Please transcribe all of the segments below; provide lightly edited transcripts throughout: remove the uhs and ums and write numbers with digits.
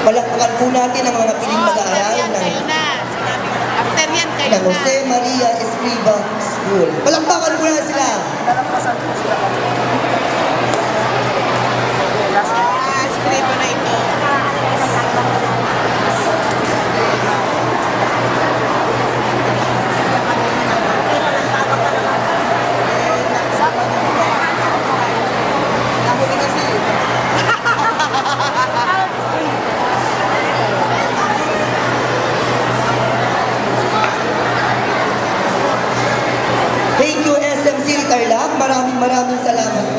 Palakpakan po natin ang mga piling mag-aaral ng Jose Maria Escriva School. Palakpakan po na sila. Escriva na ito. Thank you, SM City Tarlac. Maraming salamat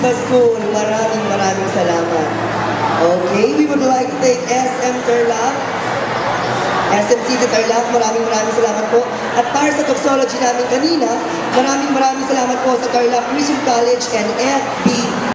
sa school. Maraming salamat. Okay, we would like to thank SM Tarlac, SMC Tarlac, maraming salamat po. At para sa toxology namin kanina, maraming salamat po sa Tarlac Christian College and FB